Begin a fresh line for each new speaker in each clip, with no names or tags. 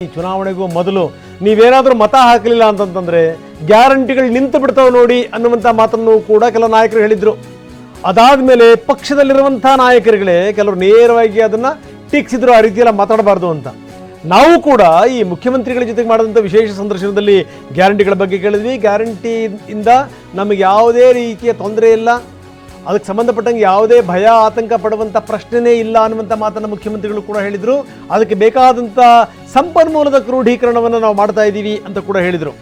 ಈ ಚುನಾವಣೆಗೂ ಮೊದಲು ನೀವೇನಾದರೂ ಮತ ಹಾಕಲಿಲ್ಲ ಅಂತಂತಂದ್ರೆ ಗ್ಯಾರಂಟಿಗಳು ನಿಂತು ಬಿಡ್ತಾವೆ ನೋಡಿ ಅನ್ನುವಂಥ ಮಾತನ್ನು ಕೂಡ ಕೆಲ ನಾಯಕರು ಹೇಳಿದ್ರು. ಅದಾದ್ಮೇಲೆ ಪಕ್ಷದಲ್ಲಿರುವಂತಹ ನಾಯಕರುಗಳೇ ಕೆಲವರು ನೇರವಾಗಿ ಅದನ್ನ ಟೀಕಿಸಿದ್ರು, ಆ ರೀತಿಯೆಲ್ಲ ಮಾತಾಡಬಾರ್ದು ಅಂತ. ನಾವು ಕೂಡ ಈ ಮುಖ್ಯಮಂತ್ರಿಗಳ ಜೊತೆಗೆ ಮಾಡಿದಂಥ ವಿಶೇಷ ಸಂದರ್ಶನದಲ್ಲಿ ಗ್ಯಾರಂಟಿಗಳ ಬಗ್ಗೆ ಕೇಳಿದ್ವಿ. ಗ್ಯಾರಂಟಿಯಿಂದ ನಮಗೆ ಯಾವುದೇ ರೀತಿಯ ತೊಂದರೆ ಇಲ್ಲ, ಅದಕ್ಕೆ ಸಂಬಂಧಪಟ್ಟಂಗೆ ಯಾವುದೇ ಭಯ ಆತಂಕ ಪಡುವಂಥ ಪ್ರಶ್ನೆನೇ ಇಲ್ಲ ಅನ್ನುವಂಥ ಮಾತನ್ನು ಮುಖ್ಯಮಂತ್ರಿಗಳು ಕೂಡ ಹೇಳಿದರು. ಅದಕ್ಕೆ ಬೇಕಾದಂಥ ಸಂಪನ್ಮೂಲದ ಕ್ರೋಢೀಕರಣವನ್ನು ನಾವು ಮಾಡ್ತಾ ಇದ್ದೀವಿ ಅಂತ ಕೂಡ ಹೇಳಿದರು.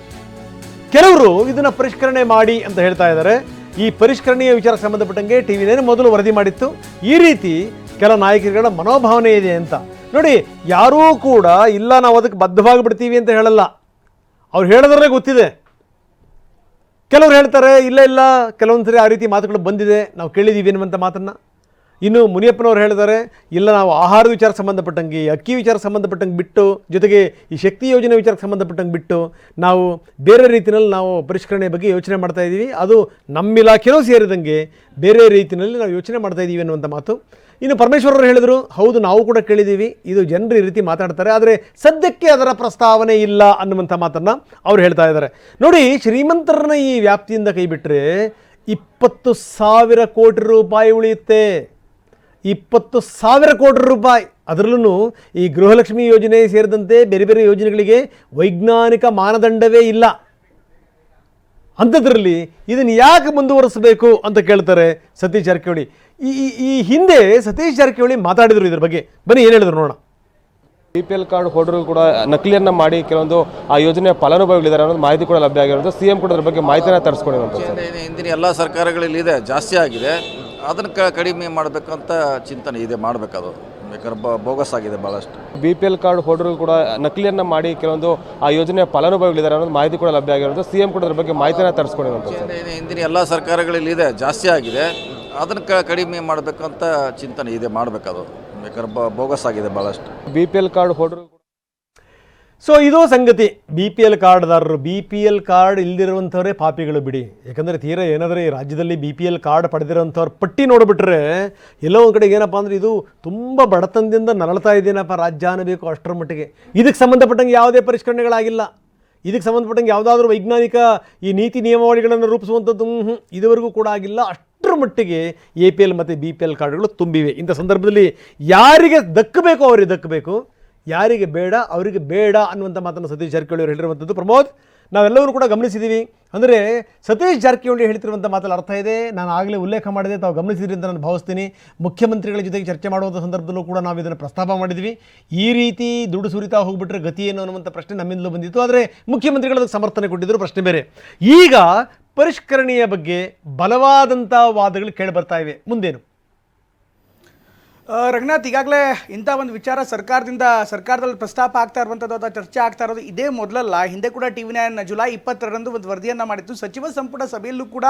ಕೆಲವರು ಇದನ್ನು ಪರಿಷ್ಕರಣೆ ಮಾಡಿ ಅಂತ ಹೇಳ್ತಾ ಇದ್ದಾರೆ. ಈ ಪರಿಷ್ಕರಣೆಯ ವಿಚಾರಕ್ಕೆ ಸಂಬಂಧಪಟ್ಟಂಗೆ ಟಿವಿನೇ ಮೊದಲು ವರದಿ ಮಾಡಿತ್ತು. ಈ ರೀತಿ ಕೆಲ ನಾಯಕರುಗಳ ಮನೋಭಾವನೆ ಇದೆ ಅಂತ ನೋಡಿ. ಯಾರೂ ಕೂಡ ಇಲ್ಲ ನಾವು ಅದಕ್ಕೆ ಬದ್ಧವಾಗಿ ಬಿಡ್ತೀವಿ ಅಂತ ಹೇಳಲ್ಲ, ಅವ್ರು ಹೇಳೋದ್ರಲ್ಲೇ ಗೊತ್ತಿದೆ. ಕೆಲವರು ಹೇಳ್ತಾರೆ ಇಲ್ಲ ಇಲ್ಲ ಕೆಲವೊಂದು ಸರಿ ಆ ರೀತಿ ಮಾತುಗಳು ಬಂದಿದೆ, ನಾವು ಕೇಳಿದ್ದೀವಿ ಅನ್ನುವಂಥ ಮಾತನ್ನು. ಇನ್ನು ಮುನಿಯಪ್ಪನವ್ರು ಹೇಳಿದ್ದಾರೆ ಇಲ್ಲ ನಾವು ಆಹಾರದ ವಿಚಾರ ಸಂಬಂಧಪಟ್ಟಂಗೆ, ಅಕ್ಕಿ ವಿಚಾರ ಸಂಬಂಧಪಟ್ಟಂಗೆ ಬಿಟ್ಟು, ಜೊತೆಗೆ ಈ ಶಕ್ತಿ ಯೋಜನೆ ವಿಚಾರಕ್ಕೆ ಸಂಬಂಧಪಟ್ಟಂಗೆ ಬಿಟ್ಟು ನಾವು ಬೇರೆ ರೀತಿಯಲ್ಲಿ ನಾವು ಪರಿಷ್ಕರಣೆ ಬಗ್ಗೆ ಯೋಚನೆ ಮಾಡ್ತಾ ಇದ್ದೀವಿ, ಅದು ನಮ್ಮ ಇಲಾಖೆನೂ ಸೇರಿದಂಗೆ ಬೇರೆ ರೀತಿಯಲ್ಲಿ ನಾವು ಯೋಚನೆ ಮಾಡ್ತಾ ಇದ್ದೀವಿ ಅನ್ನುವಂಥ ಮಾತು. ಇನ್ನು ಪರಮೇಶ್ವರರು ಹೇಳಿದರು ಹೌದು ನಾವು ಕೂಡ ಕೇಳಿದ್ದೀವಿ, ಇದು ಜನರು ಈ ರೀತಿ ಮಾತಾಡ್ತಾರೆ, ಆದರೆ ಸದ್ಯಕ್ಕೆ ಅದರ ಪ್ರಸ್ತಾವನೆ ಇಲ್ಲ ಅನ್ನುವಂಥ ಮಾತನ್ನು ಅವ್ರು ಹೇಳ್ತಾ ಇದ್ದಾರೆ. ನೋಡಿ, ಶ್ರೀಮಂತರನ್ನ ಈ ವ್ಯಾಪ್ತಿಯಿಂದ ಕೈ ಬಿಟ್ಟರೆ 20,000 ಕೋಟಿ ರೂಪಾಯಿ ಉಳಿಯುತ್ತೆ. 20,000 ಕೋಟಿ ರೂಪಾಯಿ. ಅದರಲ್ಲೂ ಈ ಗೃಹಲಕ್ಷ್ಮಿ ಯೋಜನೆ ಸೇರಿದಂತೆ ಬೇರೆ ಬೇರೆ ಯೋಜನೆಗಳಿಗೆ ವೈಜ್ಞಾನಿಕ ಮಾನದಂಡವೇ ಇಲ್ಲ. ಅಂಥದ್ರಲ್ಲಿ ಇದನ್ನು ಯಾಕೆ ಮುಂದುವರಿಸಬೇಕು ಅಂತ ಕೇಳ್ತಾರೆ ಸತೀಶ್ ಜಾರಕಿಹೊಳಿ. ಈ ಹಿಂದೆ ಸತೀಶ್ ಜಾರಕಿಹೊಳಿ ಮಾತಾಡಿದರು ಇದ್ರ ಬಗ್ಗೆ, ಬನ್ನಿ ಏನು ಹೇಳಿದ್ರು ನೋಡೋಣ.
BPL ಕಾರ್ಡ್ ಹೋಲ್ಡರ್ಗಳು ಕೂಡ ನಕಲಿಯನ್ನ ಮಾಡಿ ಕೆಲವೊಂದು ಆ ಯೋಜನೆಯ ಫಲಾನುಭವಿಗಳಿದ್ದಾರೆ ಅನ್ನೋದು ಮಾಹಿತಿ ಕೂಡ ಲಭ್ಯ ಆಗಿರೋದು. CM ಕೂಡ ಅದ್ರ ಬಗ್ಗೆ ಮಾಹಿತಿನ ತರಿಸ್ಕೊಂಡಿರುವಂಥದ್ದು.
ಹಿಂದಿನ ಎಲ್ಲ ಸರ್ಕಾರಗಳಲ್ಲಿ ಇದೆ, ಜಾಸ್ತಿ ಆಗಿದೆ. ಅದನ್ನು ಕಡಿಮೆ ಮಾಡಬೇಕಂತ ಚಿಂತನೆ ಇದೆ, ಮಾಡಬೇಕದು. ಬೇಕಾದ್ರೆ ಬೋಗಸ್ ಆಗಿದೆ ಭಾಳಷ್ಟು.
BPL ಕಾರ್ಡ್ ಹೋಲ್ಡರ್ಗಳು ಕೂಡ ನಕಲಿಯನ್ನ ಮಾಡಿ ಕೆಲವೊಂದು ಆ ಯೋಜನೆಯ ಫಲಾನುಭವಿಗಳಿದ್ದಾರೆ ಅನ್ನೋದು ಮಾಹಿತಿ ಕೂಡ ಲಭ್ಯ ಆಗಿರೋದು. CM ಕೂಡ ಅದ್ರ ಬಗ್ಗೆ ಮಾಹಿತಿನ ತರಿಸ್ಕೊಂಡಿರುವಂಥದ್ದು.
ಹಿಂದಿನ ಎಲ್ಲ ಸರ್ಕಾರಗಳಲ್ಲಿ ಇದೆ, ಜಾಸ್ತಿ ಆಗಿದೆ. ಅದನ್ನು ಕಡಿಮೆ ಮಾಡಬೇಕಂತ ಚಿಂತನೆ ಇದೆ, ಮಾಡಬೇಕದು. ಬೇಕಾದ್ರೆ ಬೋಗಸ್ ಆಗಿದೆ ಭಾಳಷ್ಟು.
BPL card holder.
ಸೊ ಇದು ಸಂಗತಿ. BPL ಕಾರ್ಡ್ದಾರರು, BPL ಕಾರ್ಡ್ ಇಲ್ದಿರುವಂಥವರೇ ಪಾಪಿಗಳು ಬಿಡಿ. ಯಾಕಂದರೆ ತೀರಾ ಏನಾದರೆ ಈ ರಾಜ್ಯದಲ್ಲಿ BPL ಕಾರ್ಡ್ ಪಡೆದಿರೋಂಥವ್ರ ಪಟ್ಟಿ ನೋಡಿಬಿಟ್ರೆ ಎಲ್ಲೋ ಒಂದು ಕಡೆಗೆ ಏನಪ್ಪ ಅಂದರೆ ಇದು ತುಂಬ ಬಡತನದಿಂದ ನರಳ್ತಾ ಇದ್ದೇನಪ್ಪ ರಾಜ್ಯ ಅನ್ನಬೇಕು ಅಷ್ಟರ ಮಟ್ಟಿಗೆ. ಇದಕ್ಕೆ ಸಂಬಂಧಪಟ್ಟಂಗೆ ಯಾವುದೇ ಪರಿಷ್ಕರಣೆಗಳಾಗಿಲ್ಲ. ಇದಕ್ಕೆ ಸಂಬಂಧಪಟ್ಟಂಗೆ ಯಾವುದಾದ್ರೂ ವೈಜ್ಞಾನಿಕ ಈ ನೀತಿ ನಿಯಮಾವಳಿಗಳನ್ನು ರೂಪಿಸುವಂಥದ್ದು ಇದುವರೆಗೂ ಕೂಡ ಆಗಿಲ್ಲ. ಅಷ್ಟರ ಮಟ್ಟಿಗೆ APL ಮತ್ತು BPL ಕಾರ್ಡ್ಗಳು ತುಂಬಿವೆ. ಇಂಥ ಸಂದರ್ಭದಲ್ಲಿ ಯಾರಿಗೆ ದಕ್ಕಬೇಕು ಅವರಿಗೆ ದಕ್ಕಬೇಕು, ಯಾರಿಗೆ ಬೇಡ ಅವರಿಗೆ ಬೇಡ ಅನ್ನುವಂಥ ಮಾತನ್ನು ಸತೀಶ್ ಜಾರಕಿಹೊಳಿ ಅವರು ಹೇಳಿರುವಂಥದ್ದು. ಪ್ರಮೋದ್, ನಾವೆಲ್ಲರೂ ಕೂಡ ಗಮನಿಸಿದ್ದೀವಿ. ಅಂದರೆ ಸತೀಶ್ ಜಾರಕಿಹೊಳಿ ಹೇಳ್ತಿರುವಂಥ ಮಾತಲ್ಲಿ ಅರ್ಥ ಇದೆ. ನಾನು ಆಗಲೇ ಉಲ್ಲೇಖ ಮಾಡಿದೆ, ತಾವು ಗಮನಿಸಿದ್ರಿ ಅಂತ ನಾನು ಭಾವಿಸ್ತೀನಿ. ಮುಖ್ಯಮಂತ್ರಿಗಳ ಜೊತೆಗೆ ಚರ್ಚೆ ಮಾಡುವಂಥ ಸಂದರ್ಭದಲ್ಲೂ ಕೂಡ ನಾವು ಇದನ್ನು ಪ್ರಸ್ತಾಪ ಮಾಡಿದ್ವಿ. ಈ ರೀತಿ ದುಡ್ಡು ಸುರಿತಾ ಹೋಗ್ಬಿಟ್ರೆ ಗತಿ ಏನು ಅನ್ನುವಂಥ ಪ್ರಶ್ನೆ ನಮ್ಮಿಂದಲೂ ಬಂದಿತ್ತು. ಆದರೆ ಮುಖ್ಯಮಂತ್ರಿಗಳು ಸಮರ್ಥನೆ ಕೊಟ್ಟಿದ್ದರು, ಪ್ರಶ್ನೆ ಬೇರೆ. ಈಗ ಪರಿಷ್ಕರಣೆಯ ಬಗ್ಗೆ ಬಲವಾದಂಥ ವಾದಗಳು ಕೇಳಿಬರ್ತಾ ಇವೆ. ಮುಂದೇನು
ರಂಗನಾಥ್, ಈಗಾಗಲೇ ಇಂಥ ಒಂದು ವಿಚಾರ ಸರ್ಕಾರದಲ್ಲಿ ಪ್ರಸ್ತಾಪ ಆಗ್ತಾ ಇರುವಂಥದ್ದು ಅಥವಾ ಚರ್ಚೆ ಆಗ್ತಾ ಇರೋದು ಇದೇ ಮೊದಲಲ್ಲ. ಹಿಂದೆ ಕೂಡ TV9 ಜುಲೈ 22ರಂದು ಒಂದು ವರದಿಯನ್ನು ಮಾಡಿತ್ತು. ಸಚಿವ ಸಂಪುಟ ಸಭೆಯಲ್ಲೂ ಕೂಡ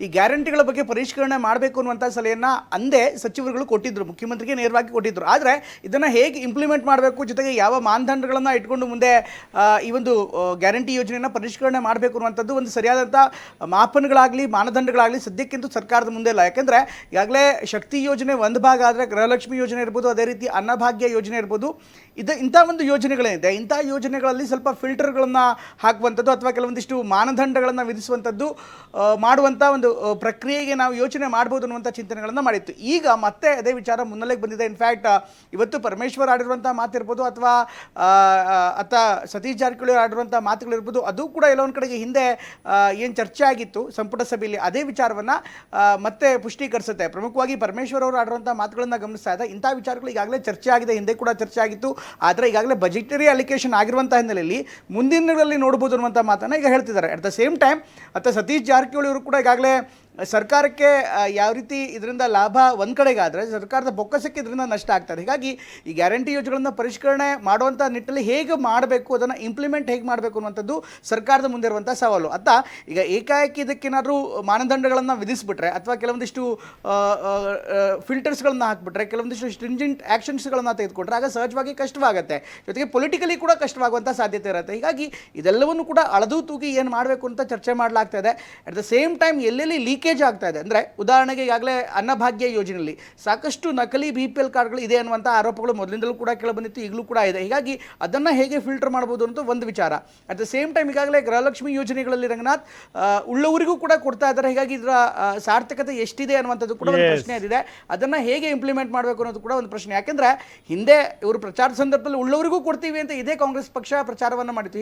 ಈ ಗ್ಯಾರಂಟಿಗಳ ಬಗ್ಗೆ ಪರಿಷ್ಕರಣೆ ಮಾಡಬೇಕು ಅನ್ನುವಂಥ ಸಲಹೆಯನ್ನು ಅಂದೇ ಸಚಿವರುಗಳು ಕೊಟ್ಟಿದ್ದರು, ಮುಖ್ಯಮಂತ್ರಿಗೆ ನೇರವಾಗಿ ಕೊಟ್ಟಿದ್ದರು. ಆದರೆ ಇದನ್ನು ಹೇಗೆ ಇಂಪ್ಲಿಮೆಂಟ್ ಮಾಡಬೇಕು, ಜೊತೆಗೆ ಯಾವ ಮಾನದಂಡಗಳನ್ನು ಇಟ್ಕೊಂಡು ಮುಂದೆ ಈ ಒಂದು ಗ್ಯಾರಂಟಿ ಯೋಜನೆಯನ್ನು ಪರಿಷ್ಕರಣೆ ಮಾಡಬೇಕು ಅನ್ನುವಂಥದ್ದು ಒಂದು ಸರಿಯಾದಂಥ ಮಾಪನಗಳಾಗಲಿ ಮಾನದಂಡಗಳಾಗಲಿ ಸದ್ಯಕ್ಕಿಂತೂ ಸರ್ಕಾರದ ಮುಂದೆ ಇಲ್ಲ. ಯಾಕೆಂದರೆ ಈಗಾಗಲೇ ಶಕ್ತಿ ಯೋಜನೆ ಒಂದು ಭಾಗ ಆದರೆ ಗೃಹಲಕ್ಷ್ಮಿ ಯೋಜನೆ ಇರ್ಬೋದು, ಅದೇ ರೀತಿ ಅನ್ನಭಾಗ್ಯ ಯೋಜನೆ ಇರ್ಬೋದು, ಇಂಥ ಒಂದು ಯೋಜನೆಗಳೇನಿದೆ ಇಂಥ ಯೋಜನೆಗಳಲ್ಲಿ ಸ್ವಲ್ಪ ಫಿಲ್ಟರ್ಗಳನ್ನು ಹಾಕುವಂಥದ್ದು ಅಥವಾ ಕೆಲವೊಂದಿಷ್ಟು ಮಾನದಂಡಗಳನ್ನು ವಿಧಿಸುವಂಥದ್ದು ಮಾಡುವಂಥ ಒಂದು ಪ್ರಕ್ರಿಯೆಗೆ ನಾವು ಯೋಚನೆ ಮಾಡ್ಬೋದು ಅನ್ನುವಂಥ ಚಿಂತನೆಗಳನ್ನು ಮಾಡಿತ್ತು. ಈಗ ಮತ್ತೆ ಅದೇ ವಿಚಾರ ಮುನ್ನೆಲೆಗೆ ಬಂದಿದೆ. ಇನ್ಫ್ಯಾಕ್ಟ್ ಇವತ್ತು ಪರಮೇಶ್ವರ್ ಆಡಿರುವಂಥ ಮಾತಿರ್ಬೋದು ಅಥವಾ ಸತೀಶ್ ಜಾರಕಿಹೊಳಿ ಆಡಿರುವಂಥ ಮಾತುಗಳಿರ್ಬೋದು, ಅದು ಕೂಡ ಎಲ್ಲೋ ಒಂದು ಕಡೆಗೆ ಹಿಂದೆ ಏನು ಚರ್ಚೆ ಆಗಿತ್ತು ಸಂಪುಟ ಸಭೆಯಲ್ಲಿ ಅದೇ ವಿಚಾರವನ್ನು ಮತ್ತೆ ಪುಷ್ಟೀಕರಿಸುತ್ತೆ. ಪ್ರಮುಖವಾಗಿ ಪರಮೇಶ್ವರ್ ಅವರು ಆಡಿರುವಂಥ ಮಾತುಗಳನ್ನು ಗಮನಿಸ್ತಾ ಇದೆ. ಇಂಥ ವಿಚಾರಗಳು ಈಗಾಗಲೇ ಚರ್ಚೆ ಆಗಿದೆ, ಹಿಂದೆ ಕೂಡ ಚರ್ಚೆ ಆಗಿತ್ತು. ಆದರೆ ಈಗಾಗಲೇ ಬಜೆಟರಿ ಅಲಿಕೇಶನ್ ಆಗಿರುವಂಥ ಹಿನ್ನೆಲೆಯಲ್ಲಿ ಮುಂದಿನ ದಿನಗಳಲ್ಲಿ ನೋಡ್ಬೋದು ಅನ್ನುವಂಥ ಮಾತನ್ನು ಈಗ ಹೇಳ್ತಿದ್ದಾರೆ. At the same time Satish Jarkiholi ಅವರು ಕೂಡ ಈಗಾಗಲೇ ಸರ್ಕಾರಕ್ಕೆ ಯಾವ ರೀತಿ ಇದರಿಂದ ಲಾಭ ಒಂದು ಕಡೆಗಾದರೆ ಸರ್ಕಾರದ ಬೊಕ್ಕಸಕ್ಕೆ ಇದರಿಂದ ನಷ್ಟ ಆಗ್ತದೆ. ಹೀಗಾಗಿ ಈ ಗ್ಯಾರಂಟಿ ಯೋಜನೆಗಳನ್ನು ಪರಿಷ್ಕರಣೆ ಮಾಡುವಂಥ ನಿಟ್ಟಲ್ಲಿ ಹೇಗೆ ಮಾಡಬೇಕು, ಅದನ್ನು ಇಂಪ್ಲಿಮೆಂಟ್ ಹೇಗೆ ಮಾಡಬೇಕು ಅನ್ನುವಂಥದ್ದು ಸರ್ಕಾರದ ಮುಂದೆ ಇರುವಂಥ ಸವಾಲು. ಈಗ ಏಕಾಏಕಿ ಇದಕ್ಕೇನಾದರೂ ಮಾನದಂಡಗಳನ್ನು ವಿಧಿಸಿಬಿಟ್ರೆ ಅಥವಾ ಕೆಲವೊಂದಿಷ್ಟು ಫಿಲ್ಟರ್ಸ್ಗಳನ್ನು ಹಾಕಿಬಿಟ್ರೆ, ಕೆಲವೊಂದಿಷ್ಟು ಸ್ಟ್ರಿಂಜೆಂಟ್ ಆ್ಯಕ್ಷನ್ಸ್ಗಳನ್ನು ತೆಗೆದುಕೊಂಡ್ರೆ ಆಗ ಸಹಜವಾಗಿ ಕಷ್ಟವಾಗುತ್ತೆ, ಜೊತೆಗೆ ಪೊಲಿಟಿಕಲಿ ಕೂಡ ಕಷ್ಟವಾಗುವಂಥ ಸಾಧ್ಯತೆ ಇರುತ್ತೆ. ಹೀಗಾಗಿ ಇದೆಲ್ಲವನ್ನು ಕೂಡ ಅಳದು ತೂಗಿ ಏನು ಮಾಡಬೇಕು ಅಂತ ಚರ್ಚೆ ಮಾಡಲಾಗ್ತಾ ಇದೆ. ಅಟ್ ದ ಸೇಮ್ ಟೈಮ್ ಎಲ್ಲೆಲ್ಲಿ ಲೀಕ್ ಲೀಕೇಜ್ ಆಗ್ತಾ ಇದೆ. ಅಂದರೆ ಉದಾಹರಣೆಗೆ ಈಗಾಗಲೇ ಅನ್ನಭಾಗ್ಯ ಯೋಜನೆಯಲ್ಲಿ ಸಾಕಷ್ಟು ನಕಲಿ BPL ಕಾರ್ಡ್ಗಳು ಇದೆ ಅನ್ನುವಂಥ ಆರೋಪಗಳು ಮೊದಲಿಂದಲೂ ಕೂಡ ಕೇಳಿಬಂದಿತ್ತು, ಈಗಲೂ ಕೂಡ ಇದೆ. ಹೀಗಾಗಿ ಅದನ್ನು ಹೇಗೆ ಫಿಲ್ಟರ್ ಮಾಡ್ಬೋದು ಅಂತ ಒಂದು ವಿಚಾರ. ಅಟ್ ದ ಸೇಮ್ ಟೈಮ್ ಈಗಾಗಲೇ ಗೃಹಲಕ್ಷ್ಮಿ ಯೋಜನೆಗಳಲ್ಲಿ ರಂಗನಾಥ್ ಉಳ್ಳವರಿಗೂ ಕೂಡ ಕೊಡ್ತಾ ಇದ್ದಾರೆ. ಹೀಗಾಗಿ ಇದರ ಸಾರ್ಥಕತೆ ಎಷ್ಟಿದೆ ಅನ್ನುವಂಥದ್ದು ಕೂಡ ಒಂದು ಪ್ರಶ್ನೆ ಇದೆ. ಅದನ್ನು ಹೇಗೆ ಇಂಪ್ಲಿಮೆಂಟ್ ಮಾಡಬೇಕು ಅನ್ನೋದು ಕೂಡ ಒಂದು ಪ್ರಶ್ನೆ. ಯಾಕೆಂದರೆ ಹಿಂದೆ ಇವರು ಪ್ರಚಾರದ ಸಂದರ್ಭದಲ್ಲಿ ಉಳ್ಳವರಿಗೂ ಕೊಡ್ತೀವಿ ಅಂತ ಇದೇ ಕಾಂಗ್ರೆಸ್ ಪಕ್ಷ ಪ್ರಚಾರವನ್ನು ಮಾಡಿತ್ತು.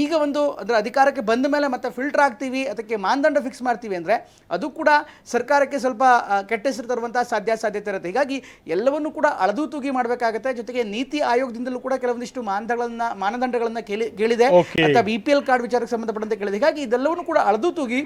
ಈಗ ಒಂದು ಅದರ ಅಧಿಕಾರಕ್ಕೆ ಬಂದ ಮೇಲೆ ಮತ್ತೆ ಫಿಲ್ಟರ್ ಆಗ್ತೀವಿ, ಅದಕ್ಕೆ ಮಾನದಂಡ ಫಿಕ್ಸ್ ಮಾಡ್ತೀವಿ ಅಂದರೆ ಅದು ಕೂಡ ಸರ್ಕಾರಕ್ಕೆ ಸ್ವಲ್ಪ ಕೆಟ್ಟ ಹೆಸರು ತರುವಂತಹ ಸಾಧ್ಯತೆ ಇರುತ್ತೆ. ಹೀಗಾಗಿ ಎಲ್ಲವನ್ನೂ ಕೂಡ ಅಳದು ತೂಗಿ ಮಾಡಬೇಕಾಗುತ್ತೆ. ಜೊತೆಗೆ ನೀತಿ ಆಯೋಗದಿಂದಲೂ ಕೂಡ ಕೆಲವೊಂದಿಷ್ಟು ಮಾನದಂಡಗಳನ್ನ ಕೇಳಿದೆ ಅಥವಾ BPL ಕಾರ್ಡ್ ವಿಚಾರಕ್ಕೆ ಸಂಬಂಧಪಟ್ಟಂತೆ ಕೇಳಿದೆ. ಹೀಗಾಗಿ ಇದೆಲ್ಲವನ್ನೂ ಕೂಡ ಅಳದು ತೂಗಿ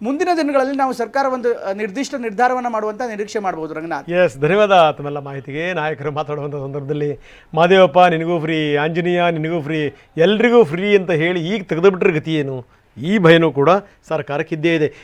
ಮುಂದಿನ ದಿನಗಳಲ್ಲಿ ನಾವು ಸರ್ಕಾರ ಒಂದು ನಿರ್ದಿಷ್ಟ ನಿರ್ಧಾರವನ್ನು ಮಾಡುವಂತ ನಿರೀಕ್ಷೆ ಮಾಡಬಹುದು. ರಂಗನಾಥ್,
ಎಸ್, ಧನ್ಯವಾದ ತಮ್ಮೆಲ್ಲ ಮಾಹಿತಿಗೆ. ನಾಯಕರು ಮಾತಾಡುವಂಥ ಸಂದರ್ಭದಲ್ಲಿ ಮಾದೇವಪ್ಪ ನಿನಗೂ ಫ್ರೀ, ಆಂಜನೇಯ ನಿನಗೂ ಫ್ರೀ, ಎಲ್ರಿಗೂ ಫ್ರೀ ಅಂತ ಹೇಳಿ ಈಗ ತೆಗೆದುಬಿಟ್ರೆ ಗತಿ ಏನು? ಈ ಭಯನೂ ಕೂಡ ಸರ್ಕಾರಕ್ಕಿದ್ದೇ ಇದೆ.